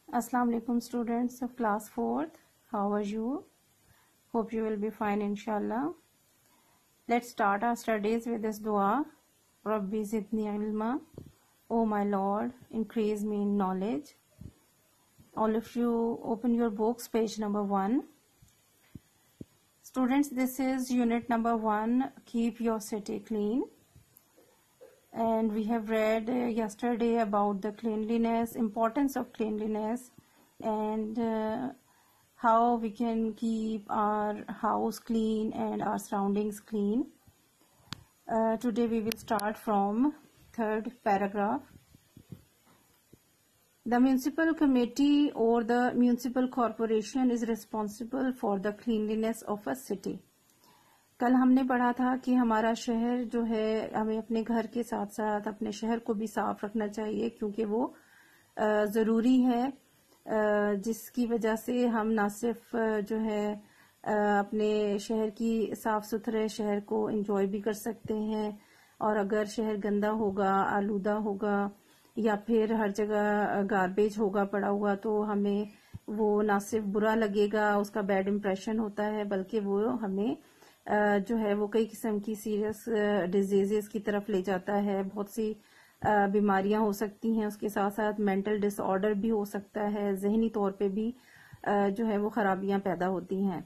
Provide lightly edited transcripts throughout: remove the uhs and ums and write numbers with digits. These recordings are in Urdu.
Assalamu alaikum students of class 4th. How are you? Hope you will be fine inshallah. Let's start our studies with this dua. Rabbi zidni ilma. Oh my Lord, increase me in knowledge. All of you open your books, page number 1. Students, this is unit number 1, keep your city clean. And we have read yesterday about the cleanliness, importance of cleanliness, and how we can keep our house clean and our surroundings clean. Today we will start from 3rd paragraph. The municipal committee or the municipal corporation is responsible for the cleanliness of a city. کل ہم نے پڑھا تھا کہ ہمارا شہر جو ہے ہمیں اپنے گھر کے ساتھ ساتھ اپنے شہر کو بھی صاف رکھنا چاہیے کیونکہ وہ ضروری ہے جس کی وجہ سے ہم نہ صرف جو ہے اپنے شہر کی صاف ستھرے شہر کو انجوائے بھی کر سکتے ہیں اور اگر شہر گندا ہوگا آلودہ ہوگا یا پھر ہر جگہ گاربیج ہوگا پڑا ہوا تو ہمیں وہ نہ صرف برا لگے گا اس کا بیڈ امپریشن ہوتا ہے بلکہ وہ ہمیں جو ہے وہ کئی قسم کی سیریس ڈیزیزز کی طرف لے جاتا ہے. بہت سی بیماریاں ہو سکتی ہیں, اس کے ساتھ ساتھ مینٹل ڈس آرڈر بھی ہو سکتا ہے, ذہنی طور پہ بھی جو ہے وہ خرابیاں پیدا ہوتی ہیں.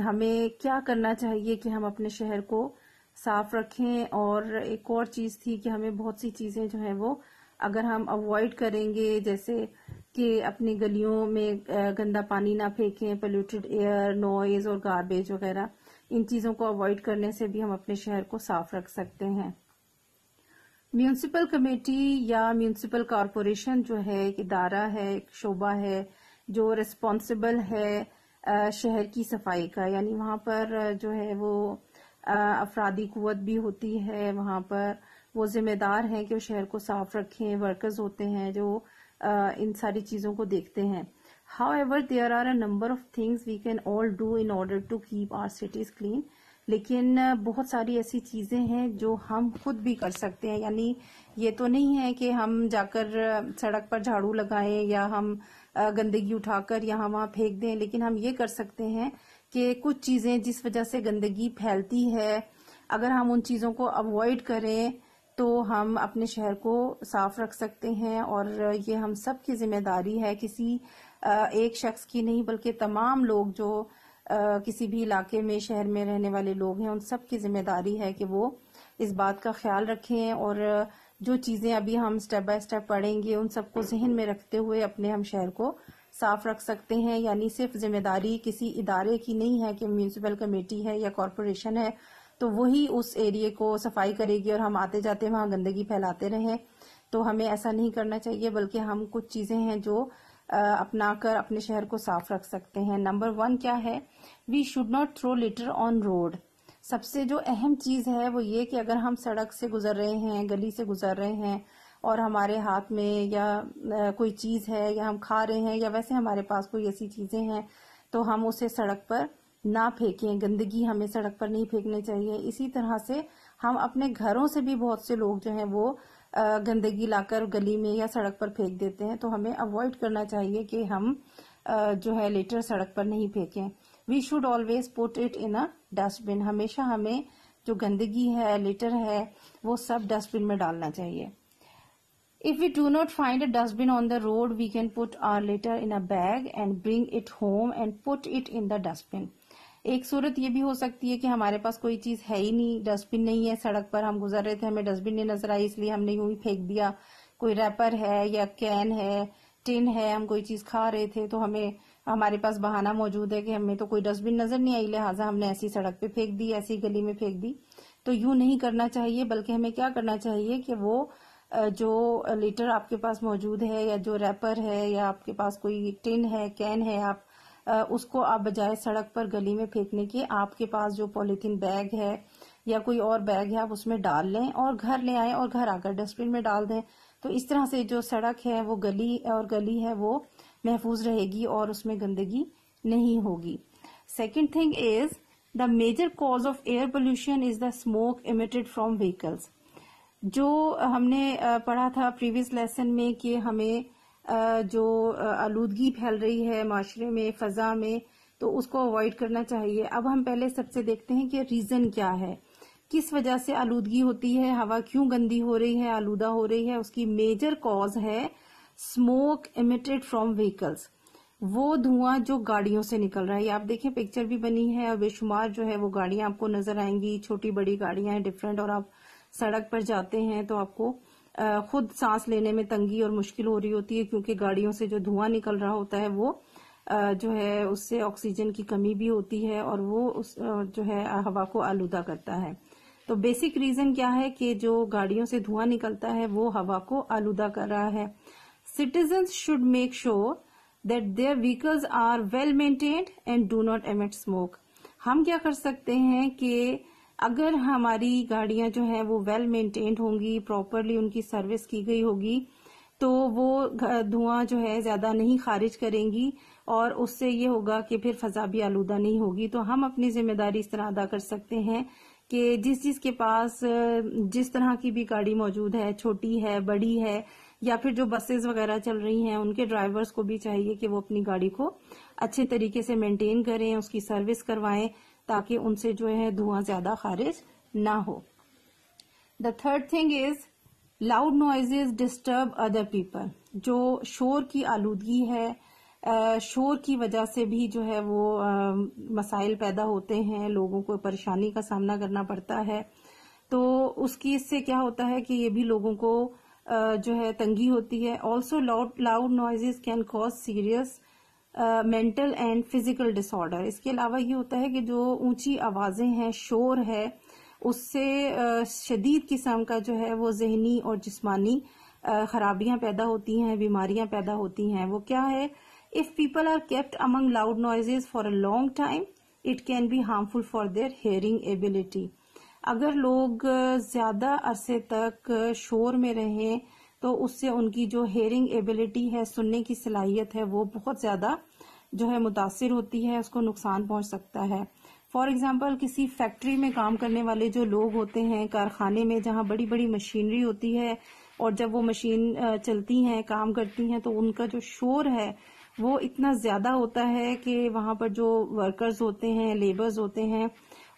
ہمیں کیا کرنا چاہیے کہ ہم اپنے شہر کو صاف رکھیں. اور ایک اور چیز تھی کہ ہمیں بہت سی چیزیں جو ہیں وہ اگر ہم اوائڈ کریں گے, جیسے کہ اپنی گلیوں میں گندا پانی نہ پھینکیں, پولیوٹڈ ایئر, نوائز اور گاربیج وغیرہ, ان چیزوں کو اوائڈ کرنے سے بھی ہم اپنے شہر کو صاف رکھ سکتے ہیں. میونسپل کمیٹی یا میونسپل کارپوریشن جو ہے ایک ادارہ ہے, ایک شعبہ ہے جو ریسپانسبل ہے شہر کی صفائی کا. یعنی وہاں پر جو ہے وہ افرادی قوت بھی ہوتی ہے, وہاں پر وہ ذمہ دار ہیں کہ وہ شہر کو صاف رکھیں, ورکرز ہوتے ہیں جو ان ساری چیزوں کو دیکھتے ہیں. However, there are a number of things we can all do in order to keep our cities clean. لیکن بہت ساری ایسی چیزیں ہیں جو ہم خود بھی کر سکتے ہیں. یعنی یہ تو نہیں ہے کہ ہم جا کر سڑک پر جھاڑو لگائیں یا ہم گندگی اٹھا کر یہاں وہاں پھینک دیں, لیکن ہم یہ کر سکتے ہیں کہ کچھ چیزیں جس وجہ سے گندگی پھیلتی ہے اگر ہم ان چیزوں کو اوائڈ کریں تو ہم اپنے شہر کو صاف رکھ سکتے ہیں. اور یہ ہم سب کی ذمہ داری ہے, کسی ایک شخص کی نہیں بلکہ تمام لوگ جو کسی بھی علاقے میں شہر میں رہنے والے لوگ ہیں ان سب کی ذمہ داری ہے کہ وہ اس بات کا خیال رکھیں. اور جو چیزیں ابھی ہم سٹیپ بائی سٹیپ پڑھیں گے ان سب کو ذہن میں رکھتے ہوئے اپنے ہم شہر کو صاف رکھ سکتے ہیں. یعنی صرف ذمہ داری کسی ادارے کی نہیں ہے کہ میونسپل کمیٹی ہے یا کارپوریشن ہے تو وہی اس ایریے کو صفائی کرے گی اور ہم آتے جاتے وہاں گندگی پھیلاتے رہیں. تو ہمیں ایسا نہیں کرنا چاہیے بلکہ ہم کچھ چیزیں ہیں جو اپنا کر اپنے شہر کو صاف رکھ سکتے ہیں. نمبر 1 کیا ہے؟ We should not throw litter on road. سب سے جو اہم چیز ہے وہ یہ کہ اگر ہم سڑک سے گزر رہے ہیں, گلی سے گزر رہے ہیں اور ہمارے ہاتھ میں یا کوئی چیز ہے یا ہم کھا رہے ہیں یا ویسے ہمارے پاس کوئی ایسی چیزیں ہیں تو ہم اسے سڑک پر نہ پھینکیں. گندگی ہمیں سڑک پر نہیں پھینکنی چاہیے. اسی طرح سے ہم اپنے گھروں سے بھی بہت سے لوگ جو ہیں وہ گندگی لا کر گلی میں یا سڑک پر پھینک دیتے ہیں, تو ہمیں اوائڈ کرنا چاہیے کہ ہم جو ہے لیٹر سڑک پر نہیں پھینکیں. We should always put it in a dustbin. ہمیشہ ہمیں جو گندگی ہے, لیٹر ہے, وہ سب ڈسٹ بن میں ڈالنا چاہیے. If we do not find a dustbin on the road, we can put our litter in a bag and bring it home and put it in the dustbin. ایک صورت یہ بھی ہو سکتی ہے کہ ہمارے پاس کوئی چیز ہے ہی نہیں, ڈسٹ بن نہیں ہے, سڑک پر ہم گزر رہے تھے, ہمیں ڈسٹ بن نہیں نظر آئی اس لیے ہم نے یوں ہی پھینک دیا. کوئی ریپر ہے یا کین ہے, ٹن ہے, ہم کوئی چیز کھا رہے تھے تو ہمارے پاس بہانہ موجود ہے کہ ہمیں تو کوئی ڈسٹ بن نظر نہیں آئی لہٰذا ہم نے ایسی سڑک پہ پھینک دی, ایسی گلی میں پھینک دی. تو یوں نہیں کرنا چاہیے بلکہ ہمیں کیا کرنا چاہیے کہ وہ جو لیٹر آپ کے پاس موجود ہے یا جو ریپر ہے یا آپ کے پاس کوئی ٹن ہے, کین ہے, آپ اس کو آپ بجائے سڑک پر گلی میں پھینکنے کے آپ کے پاس جو پولیتھین بیگ ہے یا کوئی اور بیگ ہے آپ اس میں ڈال لیں اور گھر لے آئیں اور گھر آ کر ڈسٹ بن میں ڈال دیں. تو اس طرح سے جو سڑک ہے وہ گلی ہے وہ محفوظ رہے گی اور اس میں گندگی نہیں ہوگی. Second thing is the major cause of air pollution is the smoke emitted from vehicles. جو ہم نے پڑھا تھا پریویس لیسن میں کہ ہمیں جو آلودگی پھیل رہی ہے معاشرے میں، فضا میں، تو اس کو اوائڈ کرنا چاہیے. اب ہم پہلے سب سے دیکھتے ہیں کہ ریزن کیا ہے، کس وجہ سے آلودگی ہوتی ہے، ہوا کیوں گندی ہو رہی ہے، آلودہ ہو رہی ہے. اس کی میجر کاز ہے اسموک امیٹڈ فرام وہیکلز، وہ دھواں جو گاڑیوں سے نکل رہا ہے. یہ آپ دیکھیں پکچر بھی بنی ہے اور بے شمار جو ہے وہ گاڑیاں آپ کو نظر آئیں گی، چھوٹی بڑی گاڑیاں ہیں ڈفرینٹ، اور آپ سڑک پر جاتے ہیں تو آپ کو خود سانس لینے میں تنگی اور مشکل ہو رہی ہوتی ہے، کیونکہ گاڑیوں سے جو دھواں نکل رہا ہوتا ہے وہ جو ہے اس سے آکسیجن کی کمی بھی ہوتی ہے اور وہ جو ہے ہوا کو آلودہ کرتا ہے. تو بیسک ریزن کیا ہے کہ جو گاڑیوں سے دھواں نکلتا ہے وہ ہوا کو آلودہ کر رہا ہے. Citizens should make sure that their vehicles are well maintained and do not emit smoke. ہم کیا کر سکتے ہیں کہ اگر ہماری گاڑیاں جو ہیں وہ ویل مینٹینڈ ہوں گی، پراپرلی ان کی سروس کی گئی ہوگی، تو وہ دھواں جو ہے زیادہ نہیں خارج کریں گی اور اس سے یہ ہوگا کہ پھر فضا بھی آلودہ نہیں ہوگی. تو ہم اپنی ذمہ داری اس طرح ادا کر سکتے ہیں کہ جس کے پاس جس طرح کی بھی گاڑی موجود ہے، چھوٹی ہے، بڑی ہے، یا پھر جو بسز وغیرہ چل رہی ہیں، ان کے ڈرائیورز کو بھی چاہیے کہ وہ اپنی گاڑی کو اچھے طریقے سے مینٹین کریں، اس کی سروس کروائیں تاکہ ان سے جو ہے دھواں زیادہ خارج نہ ہو. The third thing is loud noises disturb other people. جو شور کی آلودگی ہے، شور کی وجہ سے بھی جو ہے وہ مسائل پیدا ہوتے ہیں، لوگوں کو پریشانی کا سامنا کرنا پڑتا ہے. تو اس سے کیا ہوتا ہے کہ یہ بھی لوگوں کو جو ہے تنگی ہوتی ہے. Also loud noises can cause serious mental and physical disorder. اس کے علاوہ یہ ہوتا ہے کہ جو اونچی آوازیں ہیں، شور ہے، اس سے شدید قسم کا جو ہے وہ ذہنی اور جسمانی خرابیاں پیدا ہوتی ہیں، بیماریاں پیدا ہوتی ہیں. وہ کیا ہے؟ If people are kept among loud noises for a long time, it can be harmful for their hearing ability. اگر لوگ زیادہ عرصے تک شور میں رہیں تو اس سے ان کی جو ہیئرنگ ایبلٹی ہے، سننے کی صلاحیت ہے، وہ بہت زیادہ جو ہے متاثر ہوتی ہے، اس کو نقصان پہنچ سکتا ہے. فار ایگزامپل کسی فیکٹری میں کام کرنے والے جو لوگ ہوتے ہیں، کارخانے میں جہاں بڑی بڑی مشینری ہوتی ہے اور جب وہ مشین چلتی ہیں، کام کرتی ہیں، تو ان کا جو شور ہے وہ اتنا زیادہ ہوتا ہے کہ وہاں پر جو ورکرز ہوتے ہیں، لیبرز ہوتے ہیں،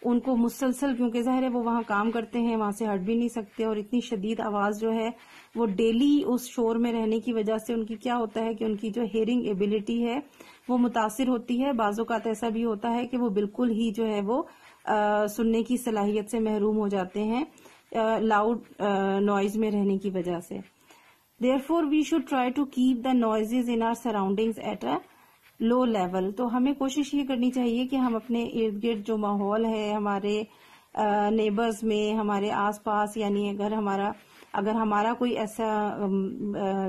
ان کو مسلسل، کیونکہ ظاہر ہے وہ وہاں کام کرتے ہیں، وہاں سے ہٹ بھی نہیں سکتے، اور اتنی شدید آواز جو ہے وہ ڈیلی اس شور میں رہنے کی وجہ سے ان کی کیا ہوتا ہے کہ ان کی جو ہیئرنگ ایبلٹی ہے وہ متاثر ہوتی ہے. بعض اوقات ایسا بھی ہوتا ہے کہ وہ بالکل ہی جو ہے وہ سننے کی صلاحیت سے محروم ہو جاتے ہیں لاؤڈ نوائز میں رہنے کی وجہ سے. Therefore, we should try to keep the noises in our surroundings at a low level. تو ہمیں کوشش یہ کرنی چاہیے کہ ہم اپنے ارد گرد جو ماحول ہے، ہمارے نیبرز میں، ہمارے آس پاس، یعنی اگر ہمارا کوئی ایسا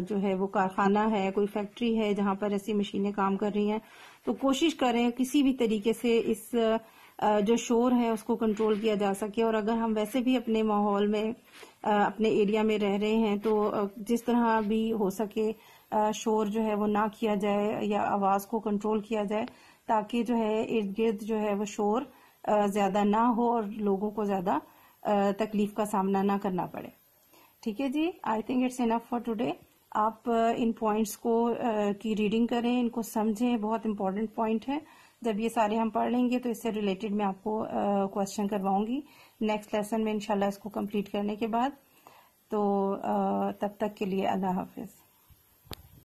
جو ہے وہ کارخانہ ہے، کوئی فیکٹری ہے جہاں پر ایسی مشینیں کام کر رہی ہیں، تو کوشش کریں کسی بھی طریقے سے اس جو شور ہے اس کو کنٹرول کیا جا سکے. اور اگر ہم ویسے بھی اپنے ماحول میں، اپنے ایریا میں رہ رہے ہیں، تو جس طرح بھی ہو سکے شور جو ہے وہ نہ کیا جائے یا آواز کو کنٹرول کیا جائے، تاکہ جو ہے ارد گرد جو ہے وہ شور زیادہ نہ ہو اور لوگوں کو زیادہ تکلیف کا سامنا نہ کرنا پڑے. ٹھیک ہے جی، I think it's enough for today. آپ ان پوائنٹس کو کی ریڈنگ کریں، ان کو سمجھیں، بہت امپورٹنٹ پوائنٹ ہے. جب یہ سارے ہم پڑھ لیں گے تو اس سے ریلیٹڈ میں آپ کو کوشچن کرواؤں گی نیکسٹ لیسن میں انشاءاللہ اس کو کمپلیٹ کرنے کے بعد. تو تب تک کے لیے اللہ حافظ.